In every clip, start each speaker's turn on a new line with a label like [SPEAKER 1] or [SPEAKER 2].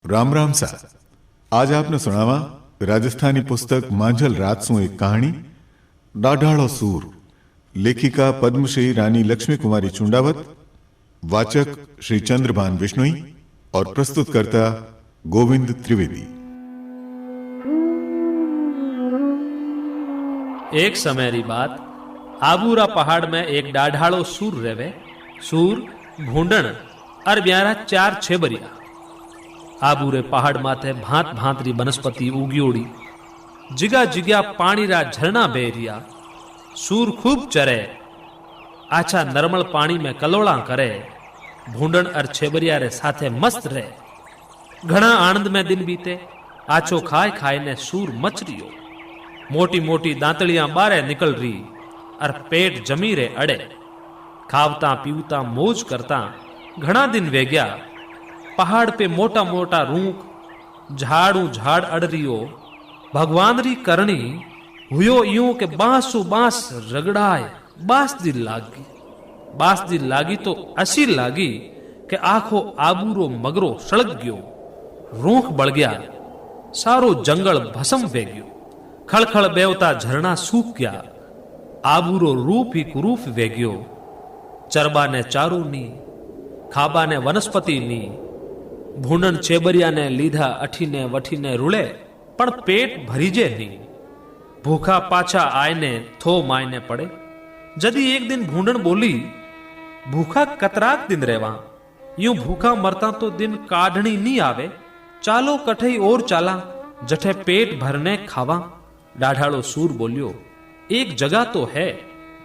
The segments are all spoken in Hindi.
[SPEAKER 1] राम राम सा। आज आपने सुनावा राजस्थानी पुस्तक मांझल रात सु एक कहानी डाढ़ाड़ो सूर। लेखिका पद्मश्री रानी लक्ष्मी कुमारी चुंडावत, वाचक श्री चंद्रभान विश्नोई और प्रस्तुतकर्ता गोविंद त्रिवेदी।
[SPEAKER 2] एक समय री बात, आबूरा पहाड़ में एक डाढ़ाड़ो सूर रेवे। सूर, भूंडण और ब्यारा 4 छेबरिया। आबूरे पहाड़ माथे भांत भांतरी वनस्पति उगियोड़ी, जिगा जिग्या पानी रा झरना बेरिया। सूर खूब चरे, आछा नरमल पानी में कलोड़ा करे। भूंडण और छेबरिया रे साथे मस्त रहे। घना आनंद में दिन बीते। आछो खाए खाए ने सूर मच रियो। मोटी मोटी दांतड़ियां बारे निकल रही और पेट जमी रे अड़े। खावता पीवता मौज करता घना दिन वे गया। पहाड़ पे मोटा मोटा रूख झाड़ू झाड़ अड़ रियो। भगवान री करनी हुयो यूं के बांसु बांस रगड़ाए। बांस दिल लागी। बांस दिल लागी तो असी लागी के आखो आबूरो मगरो सड़क गयो। रूख बढ़ गया। सारो जंगल भस्म वे गयो। खड़खड़ बेवता झरना सूख गया। आबूरो रूप ही कुरूप वे गयो। चरबा ने चारू नी, खाबा ने वनस्पति नी। भूंडण छेबरिया ने लीधा अठीने वठीने रुले, पण पेट भरीजे नहीं। भूखा पाछा आयने थो मायने पड़े। जदी एक दिन भूंडण बोली, भूखा कतराक दिन रेवा। यूं भूखा मरता तो दिन काढ़नी नहीं आवे। चालो कठई और चाला, जठे पेट भरने खावा। डाढ़ाड़ो सूर बोलियो, एक जगह तो है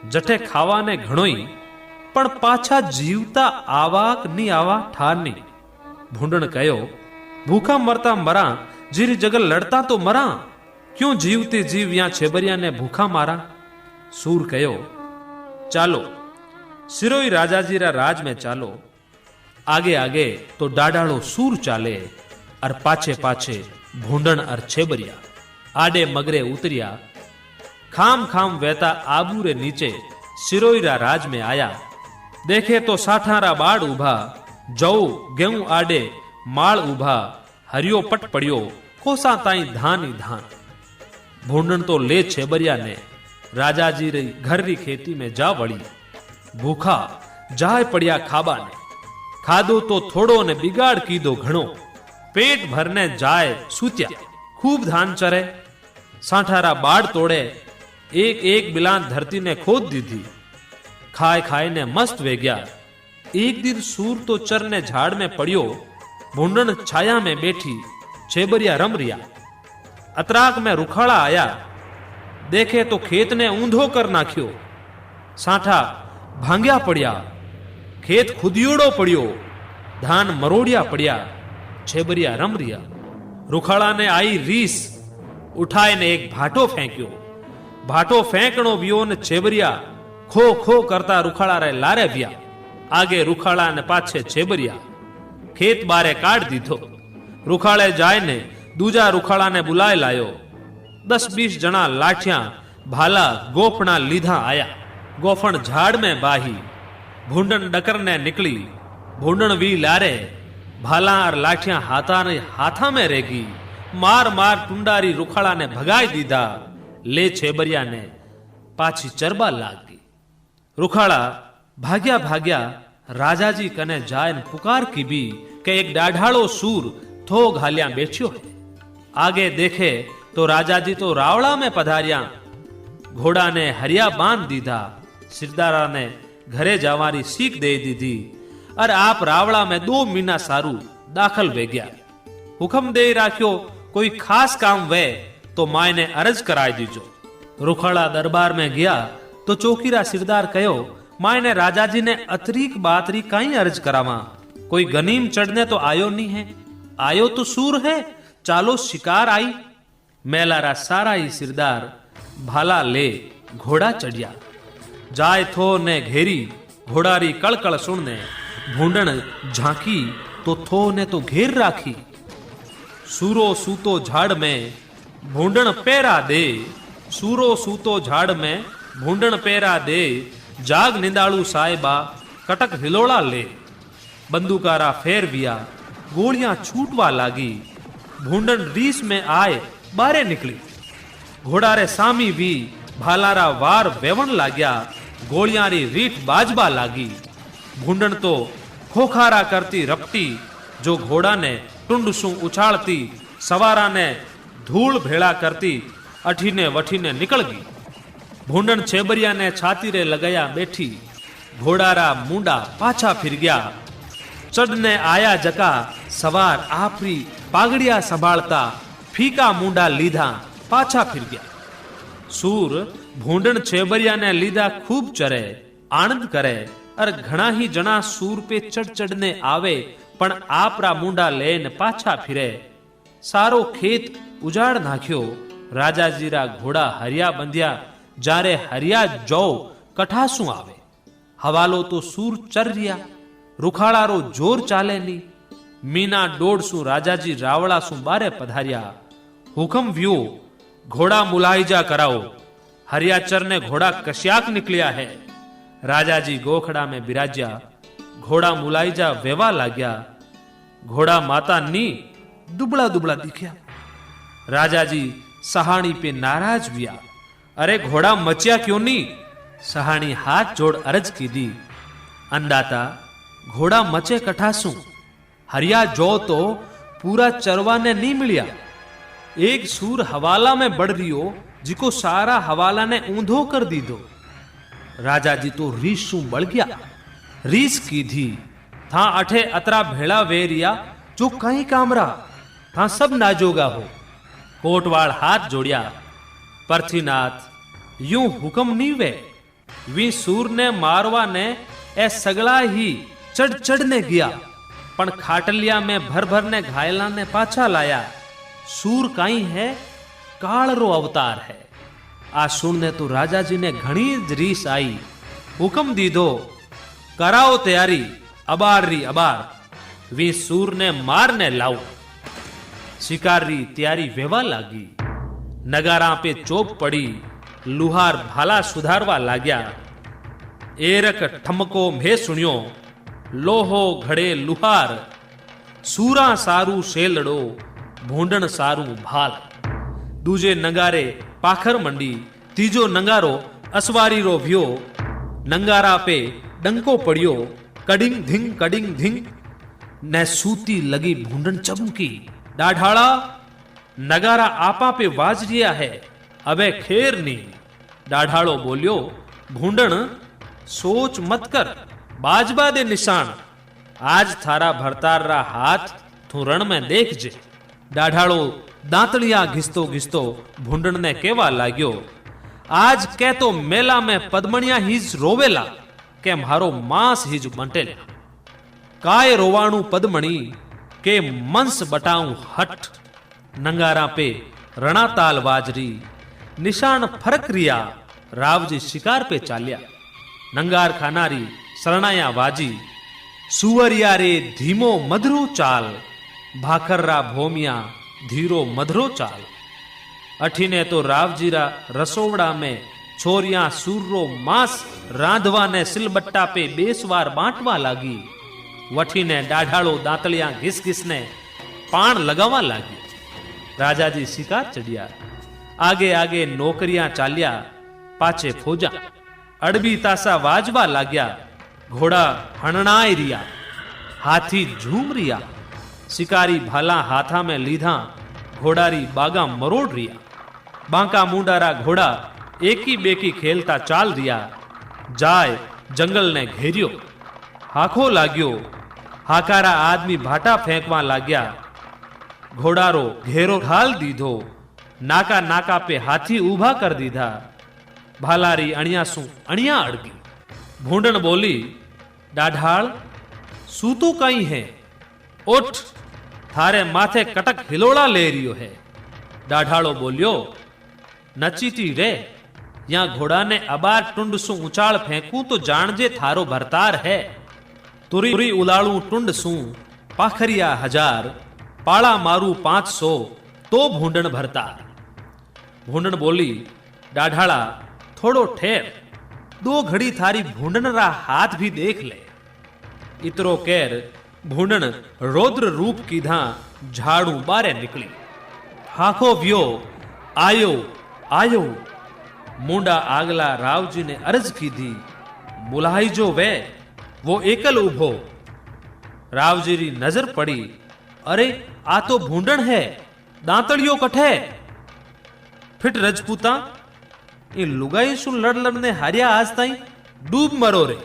[SPEAKER 2] जठे खावा ने घणोई, पण पाछा जीवता आवाक नी आवा ठार नी। भूंडण कहो, भूखा मरता मरा, जीरी जगह लड़ता तो मरा। क्यों जीवते जीव या छेबरिया ने भूखा मारा। सूर कहो, चालो सिरोई राजाजी रा राज में चालो। आगे आगे तो डाढ़ाड़ो सूर चाले और पाछे पाछे भूंडण और छेबरिया। आडे मगरे उतरिया। खाम खाम वेता आबूरे नीचे सिरोईरा राज में आया। देखे तो साठारा बाड़ उभा, जऊ गेहूं आडे माल उभा। हरियो पट पड़ियो, कोसा ताई धान ही धान। भूंडण तो ले छेबरिया ने राजाजी री घर री खेती में जा वड़ी। भूखा जाय पड़िया खाबा ने। खादो तो थोड़ो ने बिगाड़ कीधो घणो। पेट भरने जाए सूत्या। खूब धान चरे। साठारा बाड़ तोड़े। एक एक बिलान धरती ने खोद दी थी। खाए खाए ने मस्त वे गया। एक दिन सूर तो चरने झाड़ में पड़ियो। भूंडण छाया में बैठी, छेबरिया रम रिया। अतराक में रुखाड़ा आया। देखे तो खेत ने ऊंधो कर नाख्यो। साठा भांग्या पड़िया। खेत खुदियोड़ो पड़ियो। धान मरोड़िया पड़िया। छेबरिया रम रिया। रुखाड़ा ने आई रीस। उठाए ने एक भाटो फेंक्यो। भाटो फेंकणो वियो ने छेबरिया खो खो करता रुखाड़ा रे लारे विया। आगे रुखाड़ा ने पाछे छेबरिया। खेत बारे काट दीधो। रुखाड़े जाय ने दूजा रुखाड़ा ने बुलाए लायो। 10-20 जना लाठियां भाला गोफना लीधा आया। गोफण झाड़ में बाही। भूंडण डकर ने निकली। भूंडण वी लारे। भाला और लाठियां हाथा में रेगी। मार मार टुंडारी रुखाड़ा ने भगाई दीधा। ले छेबरिया ने पाछी चरबा लागी। रुखाड़ा भाग्या भाग्या राजाजी कने जायन पुकार की भी के एक डाढ़ाड़ो सूर थो घालिया बैठियो है। आगे देखे तो राजाजी तो रावड़ा में पधारिया। घोड़ा ने हरिया बांध दीधा। सिरदारा ने घरे जावारी सीख दे दीधी। और आप रावड़ा में 2 महीना सारू दाखल वे गया। हुक्म दे राख्यो, कोई खास काम वे तो माय ने अर्ज कराई दीजो। रुखाड़ा दरबार में गया तो चौकीरा सिरदार कहो, माय ने राजाजी ने अतरीक बातरी काई अर्ज करावा। कोई गनीम चढ़ने तो आयो नहीं है। आयो तो सूर है, चालो शिकार आई। मेलारा सारा ही सिरदार भाला ले घोड़ा चढ़िया। जाय थो ने घेरी। घोड़ारी कड़कड़ सुनने। भूंडण झांकी तो थो ने तो घेर राखी। सूरो सूतो झाड़ में भूंडण पेरा दे। सूरो सूतो झाड़ में भूंडण पेरा दे। जाग निंदाड़ू साहिबा कटक हिलोड़ा ले। बंदूकारा फेर विया। गोलियां छूटवा लागी। भूंडन रीस में आए बारे निकली। घोड़ा रे सामी भी भालारा वार वेवण लाग्या। गोलियां री रीठ बाजबा लागी। भूंडन तो खोखारा करती रपटी, जो घोड़ा ने टुंड सु उछाड़ती, सवारा ने धूल भेड़ा करती अठीने वठीने निकल गई। भूंडन छेबरिया ने छाती रे लगाया बैठी। घोड़ारा मुंडा पाछा फिर गया। चढ़ने आया जका सवार आपरी पागड़िया संभालता फीका मुंडा लीधा पाछा फिर गया। सूर भूंडन छेबरिया ने लीधा खूब चरे, आनंद करे। और घणा ही जना सूर पे चढ़ चढ़ने आवे, पण आपरा मुंडा लेन पाछा फिरे। सारो खेत उजाड़ नाख्यो। राजाजीरा घोड़ा हरिया बंध्या। जारे हरिया जौ कठासू आवे। हवालो तो सूर चर रिया। रुखाड़ारो जोर चाले नी। मीना डोड़ सु राजाजी रावड़ा सु बारे पधारिया। हुकम व्यो घोड़ा मुलाहिजा कराओ। हरियाचर ने घोड़ा कश्याक निकलिया है। राजाजी गोखड़ा में बिराज्या। घोड़ा मुलाहिजा वेवा लाग्या। घोड़ा माता नी दुबड़ा दुबड़ा दिख्या। राजाजी सहाणी पे नाराज हुआ। अरे घोड़ा मचिया क्यों नी? सहाणी हाथ जोड़ अरज की दी। अंदाता घोड़ा मचे कठासू। हरिया जो तो पूरा चरवा ने नहीं मिलिया। एक सूर हवाला में बढ़ रियो, जिको सारा हवाला ने ऊंधो कर दी दो। राजा जी तो रीस सु बढ़ गया। रीस की धी था अठे अतरा भेड़ा वेरिया, जो कहीं कामरा था सब नाजोगा हो। कोटवाड़ हाथ जोड़िया। पृथ्वीनाथ यूं हुक्म नहीं वे। वी सूर ने मारवा ने ए सगला ही चढ़ चढ़ने गया, पण खाटलिया में भर भर ने घायला ने पाछा लाया। सूर काई है, काल रो अवतार है। आ सुनने तो राजा जी ने घणी ज रीस आई। हुक्म दीधो कराओ तैयारी, अबार री अबार। वी सूर ने मारने लाओ। शिकार री तैयारी वेवा लागी। नगारा पे चोप पड़ी। लुहार भाला सुधारवा लाग्या। एरक ठमको में सुनियो, लोहो घड़े लुहार। सूरा सारू शेलड़ो, भूंडण सारू भाल। दूजे नगारे पाखर मंडी। तीजो नंगारो असवारी रो व्यो। नंगारा पे डंको पड़ियो। कडिंग धिंग न सूती लगी भूंडन चमकी। डाढ़ाड़ा नगारा आपा पे वाज रिया है, अबे खेर नी। डाढ़ाड़ो बोलियो भूंडन सोच मत कर, बाजबा दे निशान। आज थारा भरतार रा हाथ तू रण में देख जे। डाढ़ाड़ो दांतड़िया घिसतो घिसतो भूंडन ने केवा लाग्यो, आज के तो मेला में पद्मणिया हिज रोवेला के मारो मांस हिज बंटेला। काय रोवाणु पद्मणी के मंस बटाऊं हट। नंगारा पे रणाताल वाजरी, निशान फरक रिया। रावजी शिकार पे चालिया। नंगार खानारी शरणाया वाजी। सुवरिया रे धीमो मधुरो चाल। भाखर्रा भोमिया धीरो मधुरो चाल। अठीने तो रावजीरा रसोवड़ा में छोरिया सूर्रो मांस रांधवा ने सिलबट्टा पे बेसवार बांटवा लागी। वठीने डाढ़ाड़ो दांतलिया घिस घिस ने पान लगावा लागी। राजाजी शिकार चढ़िया। आगे आगे नौकरियां चालिया, पाछे फौजा। अड़बी तासा वाजवा लाग्या। घोड़ा हणनाय रिया, हाथी झूम रिया। शिकारी भाला हाथा में लीधा, घोड़ारी बागा मरोड़ रिया। बांका मुंडारा घोड़ा एकी बेकी खेलता चाल रिया। जाय जंगल ने घेरियो, हाखो लाग्यो। हाकारा आदमी भाटा फेंकवा लाग्या। घोड़ारो घेरो ढाल दीधो। नाका नाका पे हाथी ऊभा कर दीधा। भालारी अणिया सु अणिया अड़गी। भूंडन बोली डाढ़ाल सूतू कई है, उठ, थारे माथे कटक हिलोड़ा ले रियो है। डाढ़ाड़ो बोलियो नचीती रे, या घोड़ा ने अबार टुंड सु उचाड़ फेंकू तो जानजे थारो भरतार है। तुरी उलाड़ू टुंड सु पाखरिया 1000, पाड़ा मारू 500, तो भूंडन भरतार। भूंडन बोली डाढ़ाड़ा थोड़ो ठहर, 2 घड़ी थारी भूंडन रा हाथ भी देख ले। इतरो केर भूंडण रौद्र रूप कीधा झाड़ू बारे निकली। हाखो व्यो आयो आयो। मुंडा आगला रावजी ने अर्ज की दी, बुलाई जो वे वो एकल उभो। रावजी री नजर पड़ी, अरे आ तो भूंडण है, दांतड़ियों कठे। फिट रजपूता ये लुगाई सुन लड़ लड़ने हारिया आज ताई डूब मरो रे।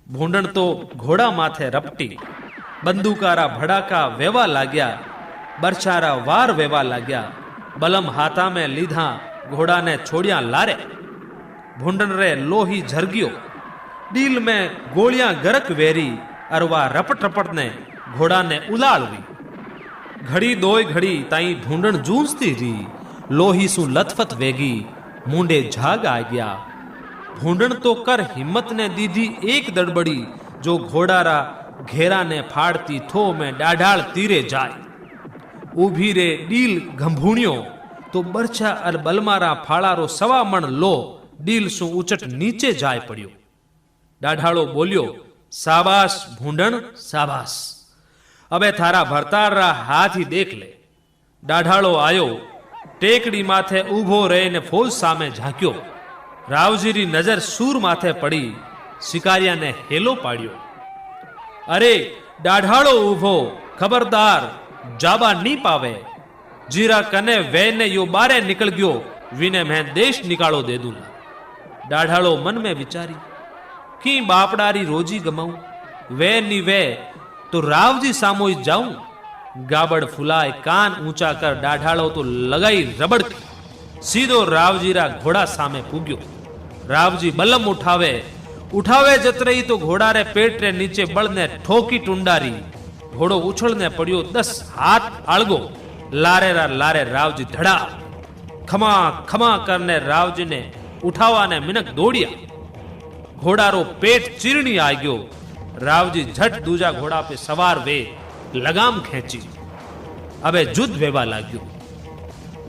[SPEAKER 2] भूंडण तो घोड़ा माथे रपटी, बंदूकारा भड़ाका वेवा लाग्या, बरछारा वार वेवा लाग्या। बलम हाथा में लीधा घोड़ा ने छोड़िया लारे। भूंडण रे लोही झरगियो, डील में गोलियां गरक वेरी, अरवा रपट रपट ने घोड़ा ने उलाड़वी। घड़ी दोय घड़ी ताई भूंडण जूझती रही, लोही सु लथपथ वेगी, मुंडे झाग आ गया। भूंडण तो कर हिम्मत ने दीधी एक दड़बड़ी, जो घोड़ारा घेरा ने फाड़ती थो में डाढ़ाल तीरे जाए। उभी रे डील गंभूणियो तो बरछा अर बलमारा फाड़ारो सवा मण लो डील सु उचट नीचे जाए पड़ियो। डाढ़ालो बोलियो, साबास भूंडण साबास, अबे थारा भरतारा हाथ ही देख ले। डाढ़ालो आयो, टेकड़ी माथे ऊभो रहे ने फौज सामे झांक्यो। रावजी री नजर सूर माथे पड़ी, शिकारिया ने हेलो पाड़ियो, अरे डाढ़ालो ऊभो, खबरदार जाबा नी पावे। जीरा कने वे ने यो बारे निकल गयो, विने मैं देश निकालो दे दूंगा। डाढ़ालो मन में विचारी, की बापडारी रोजी गमाऊं, वे नी वे तो रावजी सामोई जाऊं। गाबड़ फुलाए कान ऊंचा कर डाढ़ालो तो लगाई रबड़ की, सीधो रावजीरा घोड़ा सामे पूग्यो। रावजी बलम उठावे उठावे जतरई तो घोड़ा रे पेट रे नीचे बळ ने ठोकी टुंडारी। घोड़ो उछळने पड़ियो 10 हाथ आळगो। लारे रा लारे रावजी धड़ा, खमा खमा करने रावजी ने उठावा ने मिनक दौड़िया। घोड़ारो पेट चीरणी आ गयो। रावजी झट दूजा घोड़ा पे सवार वे लगाम खेची। अबे जुद्ध वेवा लाग्यो।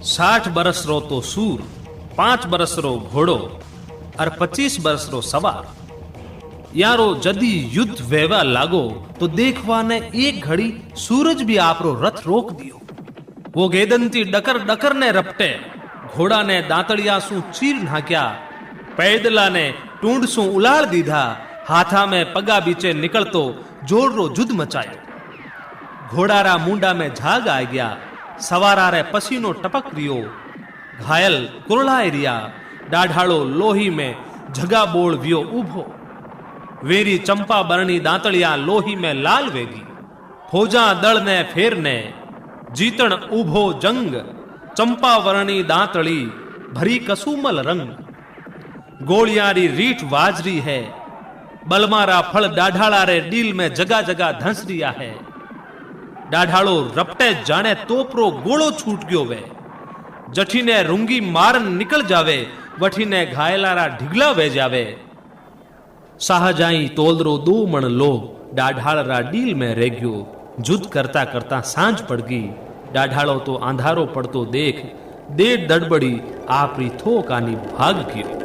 [SPEAKER 2] 60 बरस रो तो सूर, 5 बरस रो घोड़ो और 25 बरस रो सवार। यारो जदी युद्ध वेवा लागो तो देखवा ने एक घड़ी सूरज भी आपरो रथ रोक दियो। वो गेदंती डकर डकर ने रपटे, घोड़ा ने दांतड़िया सु चीर नाक्या, पैदला ने टूंड सु उलाड़ दीधा। हाथा में पगा बीचे निकलतो जोर रो जुद्ध मचायो। घोड़ारा मुंडा में झाग आ गया, सवारा रे पसीनो टपक रियो। घायल कुरलाए रिया, डाढ़ालो लोही में झगा बोल वियो उभो। वेरी चंपा बरणी दांतड़िया लोही में लाल वेगी। फौजा दल ने फेरने, जीतण उभो जंग। चंपा वर्णी दांतड़ी भरी कसुमल रंग। गोलियारी रीठ वाजरी है, बलमारा फल डाढ़ाला रे डील में जगा जगा धंस रिया है। डाढ़ालो रपटे जाने तोपरो गोड़ो छूट गयो वे। जठी ने रूंगी मारन निकल जावे, वठी ने घायलारा ढिगला वे जावे। शाहजाई तोलरो 2 मण लो डाढ़ालरा डील में रह गयो। जुद्ध करता करता सांझ पड़ गई। डाढ़ालो तो आंधारो पड़तो देख 1.5 दड़बड़ी आपरी थोक आनी भाग गयो।